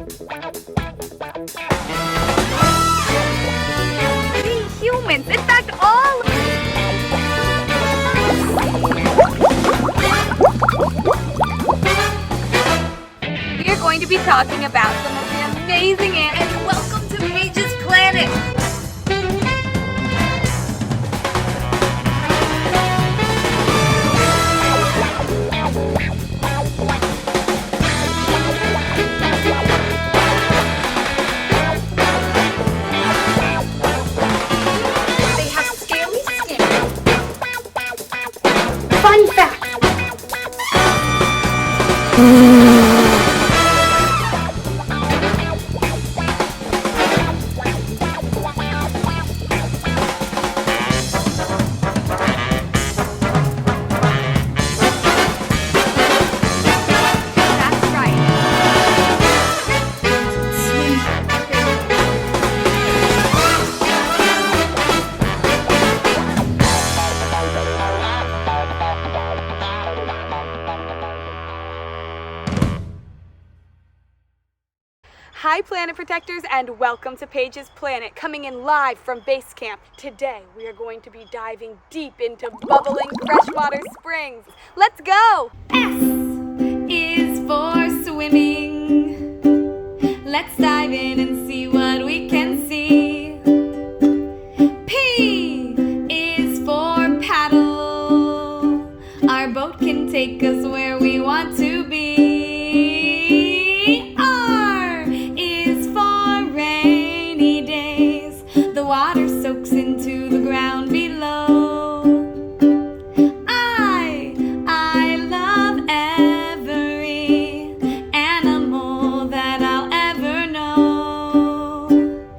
We humans, in fact, all... We are going to be talking about some of the amazing animals. And welcome to Paige's Planet! They have scaly skin. Fun fact! Hi Planet Protectors, and welcome to Paige's Planet, coming in live from base camp. Today we are going to be diving deep into bubbling freshwater springs. Let's go! S is for swimming. Let's dive in and see what we can see. P is for paddle. Our boat can take us where we want to be. The water soaks into the ground below. I love every animal that I'll ever know.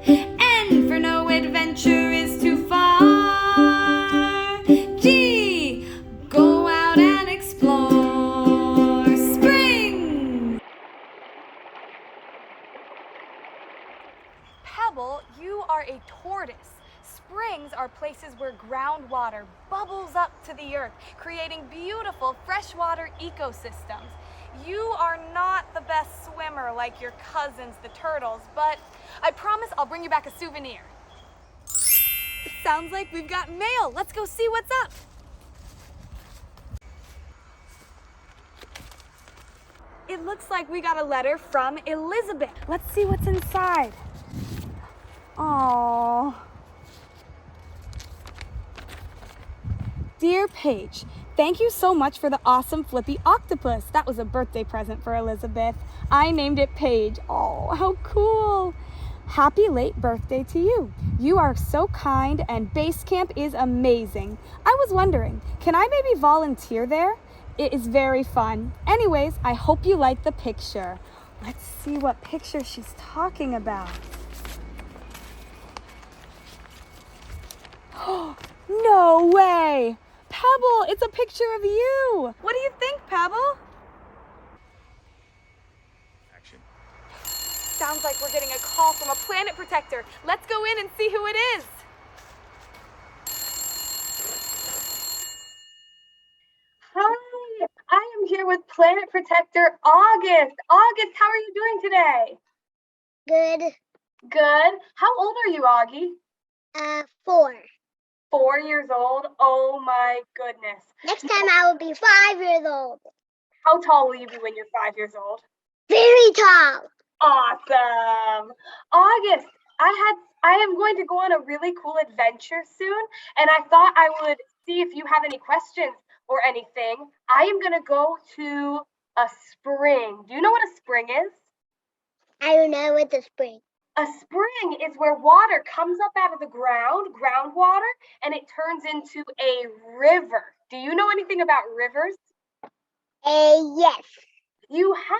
N for no adventure is too far. G, go out and explore. Spring. Pebble, you are a tortoise. Springs are places where groundwater bubbles up to the earth, creating beautiful freshwater ecosystems. You are not the best swimmer like your cousins, the turtles, but I promise I'll bring you back a souvenir. It sounds like we've got mail. Let's go see what's up. It looks like we got a letter from Elizabeth. Let's see what's inside. Aww. Dear Paige, thank you so much for the awesome flippy octopus. That was a birthday present for Elizabeth. I named it Paige. Oh, how cool. Happy late birthday to you. You are so kind and base camp is amazing. I was wondering, can I maybe volunteer there? It is very fun. Anyways, I hope you like the picture. Let's see what picture she's talking about. No way! Pebble, it's a picture of you! What do you think, Pebble? Action. Sounds like we're getting a call from a planet protector. Let's go in and see who it is. Hi, I am here with Planet Protector August. August, how are you doing today? Good. Good. How old are you, Augie? 4. 4 years old? Oh my goodness. Next time I will be 5 years old. How tall will you be when you're 5 years old? Very tall. Awesome. August, I am going to go on a really cool adventure soon, and I thought I would see if you have any questions or anything. I am going to go to a spring. Do you know what a spring is? I don't know what the spring. A spring is where water comes up out of the groundwater, and it turns into a river. Do you know anything about rivers? Yes. You have.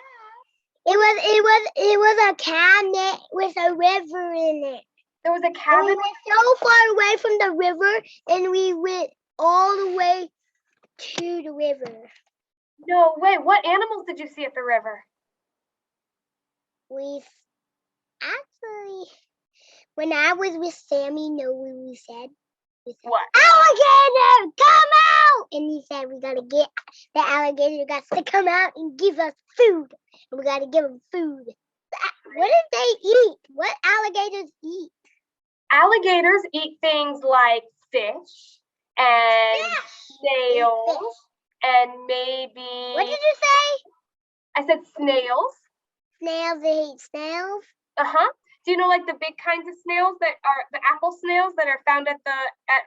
It was a cabinet with a river in it. There was a And we cabin. went so far away from the river, and we went all the way to the river. No way. What animals did you see at the river? We actually, when I was with Sammy, know what we said? We said, What? alligator, come out! And he said, we gotta get the alligator got to come out and give us food. And we gotta give him food. What do they eat? What alligators eat? Alligators eat things like fish and snails and maybe... What did you say? I said snails. Snails, they eat snails? Uh-huh. Do you know like the big kinds of snails that are the apple snails that are found at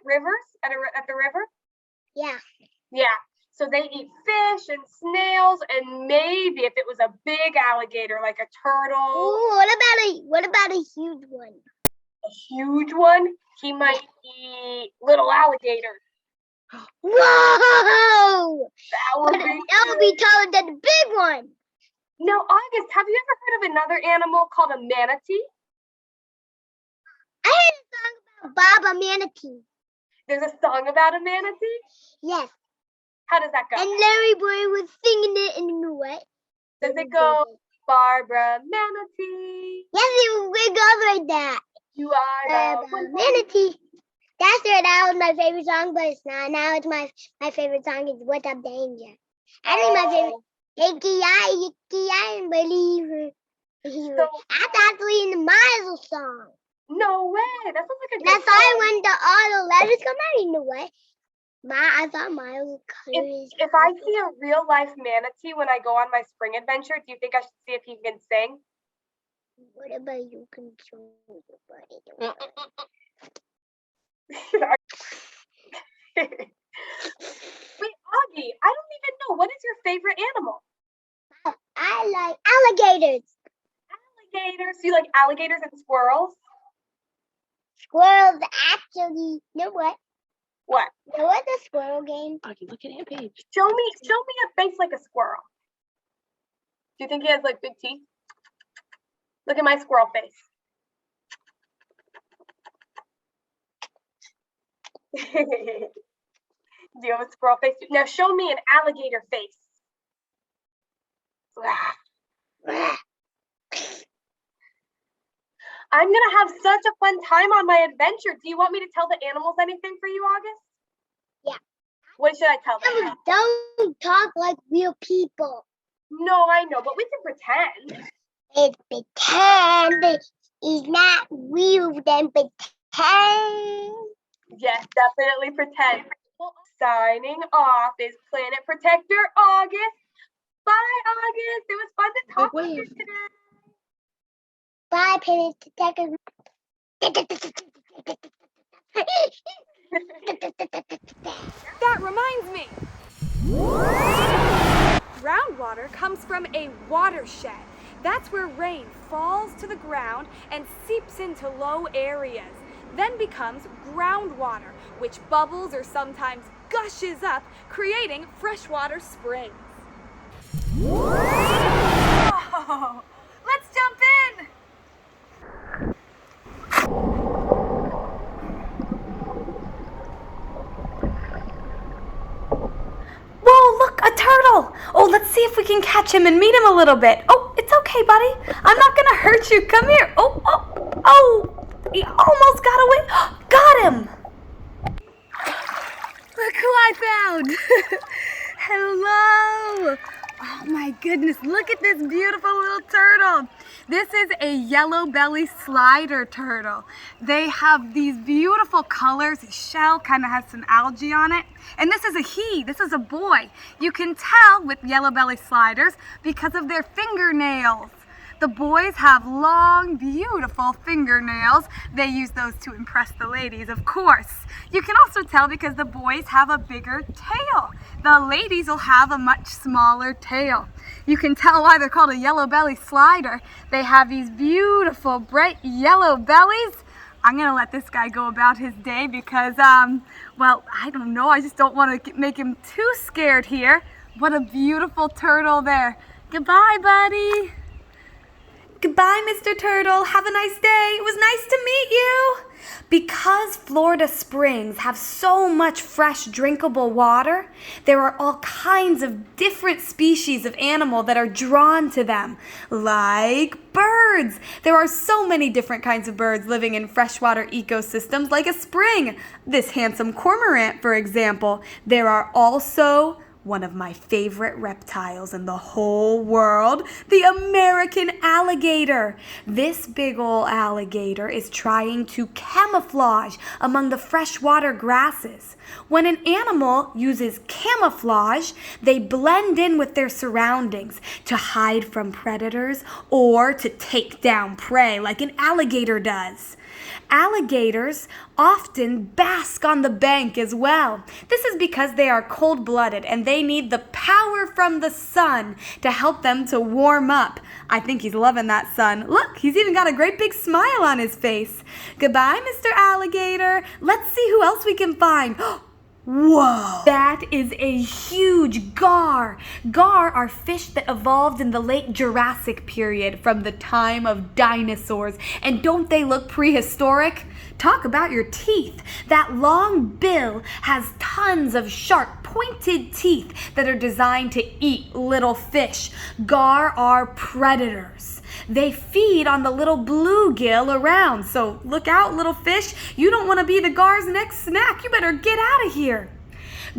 rivers, at the river? Yeah. Yeah. So they eat fish and snails, and maybe if it was a big alligator like a turtle. Ooh, what about a huge one? A huge one? He might eat little alligators. Whoa! That would be taller than the big one. Now, August, have you ever heard of another animal called a manatee? I heard a song about Bob a manatee. There's a song about a manatee? Yes. How does that go? And Larry Boy was singing it in the what? Does it go, Barbara Manatee? Yes, it goes like that. You are the manatee. That was my favorite song, but it's not. Now it's my favorite song is What's Up Danger. I think my favorite Yicky-yi, believer. That's actually in the Miles song. No way. That sounds like a good That's song. why when all the letters come out, you know what? I thought Miles' color is... If I see a real life manatee when I go on my spring adventure, do you think I should see if he can sing? What about you control your body? Wait, Augie, I don't even know. What is your favorite animal? I like alligators. Alligators? Do you like alligators and squirrels? Squirrels actually, you know what? What? You know what the squirrel game? Augie, look at Aunt Paige. Show me a face like a squirrel. Do you think he has like big teeth? Look at my squirrel face. Do you have a squirrel face? Now show me an alligator face. I'm gonna have such a fun time on my adventure. Do you want me to tell the animals anything for you, August? Yeah. What should I tell them? Don't talk like real people. No, I know, but we can pretend. It's pretend. It's not real, then pretend. Yes, definitely pretend. Well, signing off is Planet Protector August. Bye, August. It was fun to talk with you today. Bye, Planet Protector. That reminds me. Groundwater comes from a watershed. That's where rain falls to the ground and seeps into low areas, then becomes groundwater, which bubbles or sometimes gushes up, creating freshwater springs. Whoa! Let's jump in! Whoa, look, a turtle! Oh, let's see if we can catch him and meet him a little bit. Oh, it's okay, buddy. I'm not gonna hurt you. Come here. Oh! He almost got away. Got him! Look who I found! Hello! Oh my goodness, look at this beautiful little turtle. This is a yellow belly slider turtle. They have these beautiful colors. His shell kind of has some algae on it. And this is a he, this is a boy. You can tell with yellow belly sliders because of their fingernails. The boys have long, beautiful fingernails. They use those to impress the ladies, of course. You can also tell because the boys have a bigger tail. The ladies will have a much smaller tail. You can tell why they're called a yellow belly slider. They have these beautiful, bright yellow bellies. I'm gonna let this guy go about his day because, well, I don't know. I just don't want to make him too scared here. What a beautiful turtle there. Goodbye, buddy. Goodbye, Mr. Turtle. Have a nice day. It was nice to meet you. Because Florida springs have so much fresh drinkable water, there are all kinds of different species of animal that are drawn to them, like birds. There are so many different kinds of birds living in freshwater ecosystems like a spring. This handsome cormorant, for example. There are also one of my favorite reptiles in the whole world, the American alligator. This big ol' alligator is trying to camouflage among the freshwater grasses. When an animal uses camouflage, they blend in with their surroundings to hide from predators or to take down prey like an alligator does. Alligators often bask on the bank as well. This is because they are cold-blooded and they need the power from the sun to help them to warm up. I think he's loving that sun. Look, he's even got a great big smile on his face. Goodbye, Mr. Alligator. Let's see who else we can find. Whoa! That is a huge gar. Gar are fish that evolved in the late Jurassic period from the time of dinosaurs. And don't they look prehistoric? Talk about your teeth. That long bill has tons of sharp, pointed teeth that are designed to eat little fish. Gar are predators. They feed on the little bluegill around. So look out, little fish. You don't want to be the gar's next snack. You better get out of here.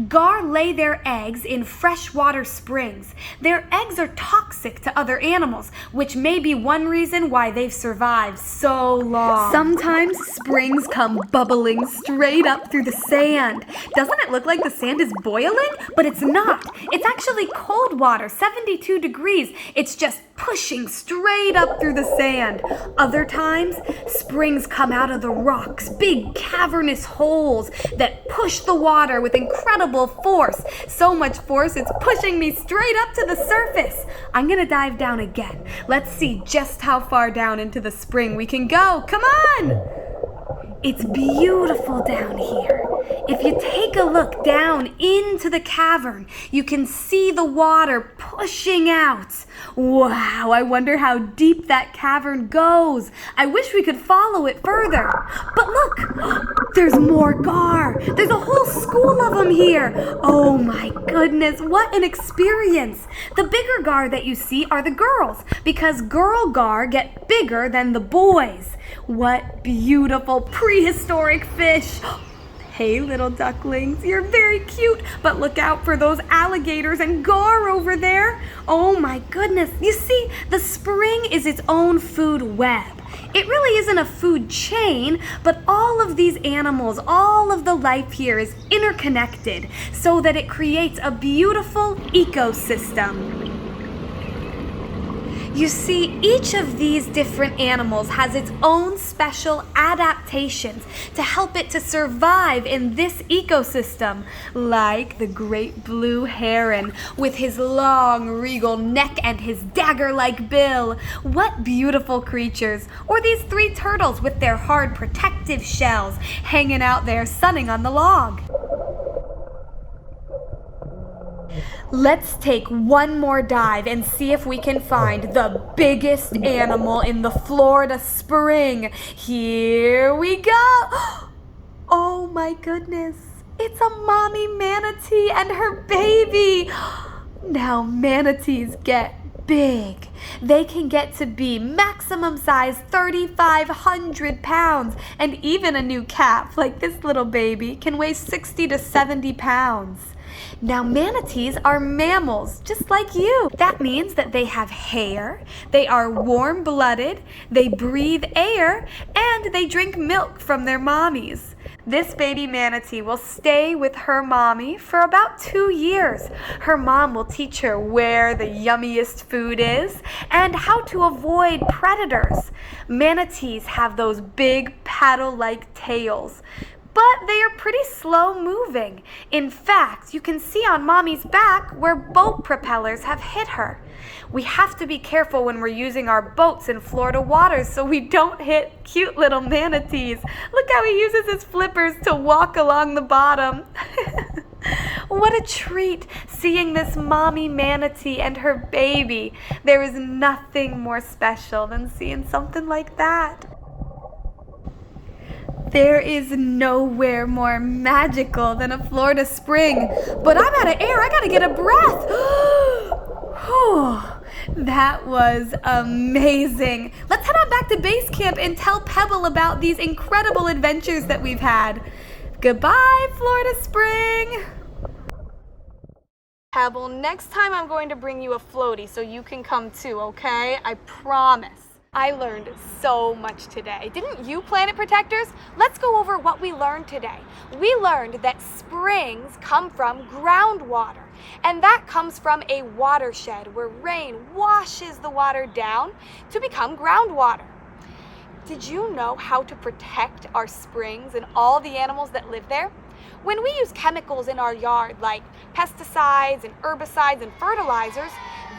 Gar lay their eggs in freshwater springs. Their eggs are toxic to other animals, which may be one reason why they've survived so long. Sometimes springs come bubbling straight up through the sand. Doesn't it look like the sand is boiling? But it's not. It's actually cold water, 72 degrees. It's just pushing straight up through the sand. Other times, springs come out of the rocks, big cavernous holes that push the water with incredible force. So much force, it's pushing me straight up to the surface. I'm gonna dive down again. Let's see just how far down into the spring we can go. Come on! It's beautiful down here. If you take a look down into the cavern, you can see the water pushing out. Wow, I wonder how deep that cavern goes. I wish we could follow it further. But look, there's more gar. There's a whole school of them here. Oh my goodness, what an experience. The bigger gar that you see are the girls, because girl gar get bigger than the boys. What beautiful prehistoric fish. Hey, little ducklings, you're very cute, but look out for those alligators and gar over there. Oh my goodness, you see, the spring is its own food web. It really isn't a food chain, but all of these animals, all of the life here is interconnected so that it creates a beautiful ecosystem. You see, each of these different animals has its own special adaptations to help it to survive in this ecosystem, like the great blue heron with his long regal neck and his dagger-like bill. What beautiful creatures. Or these three turtles with their hard protective shells hanging out there sunning on the log. Let's take one more dive and see if we can find the biggest animal in the Florida spring. Here we go. Oh my goodness. It's a mommy manatee and her baby. Now manatees get big. They can get to be maximum size 3,500 pounds, and even a new calf like this little baby can weigh 60 to 70 pounds. Now, manatees are mammals, just like you. That means that they have hair, they are warm-blooded, they breathe air, and they drink milk from their mommies. This baby manatee will stay with her mommy for about 2 years. Her mom will teach her where the yummiest food is and how to avoid predators. Manatees have those big paddle-like tails, but they are pretty slow moving. In fact, you can see on Mommy's back where boat propellers have hit her. We have to be careful when we're using our boats in Florida waters so we don't hit cute little manatees. Look how he uses his flippers to walk along the bottom. What a treat seeing this mommy manatee and her baby. There is nothing more special than seeing something like that. There is nowhere more magical than a Florida spring. But I'm out of air. I gotta get a breath. That was amazing. Let's head on back to base camp and tell Pebble about these incredible adventures that we've had. Goodbye, Florida spring. Pebble, next time I'm going to bring you a floaty so you can come too, okay? I promise. I learned so much today. Didn't you, Planet Protectors? Let's go over what we learned today. We learned that springs come from groundwater, and that comes from a watershed where rain washes the water down to become groundwater. Did you know how to protect our springs and all the animals that live there? When we use chemicals in our yard like pesticides and herbicides and fertilizers,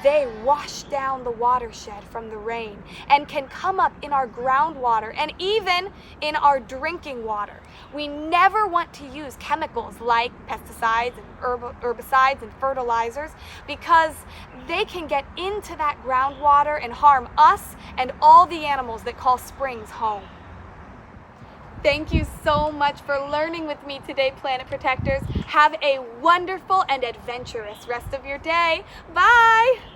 they wash down the watershed from the rain and can come up in our groundwater and even in our drinking water. We never want to use chemicals like pesticides and herbicides and fertilizers because they can get into that groundwater and harm us and all the animals that call springs home. Thank you so much for learning with me today, Planet Protectors. Have a wonderful and adventurous rest of your day. Bye!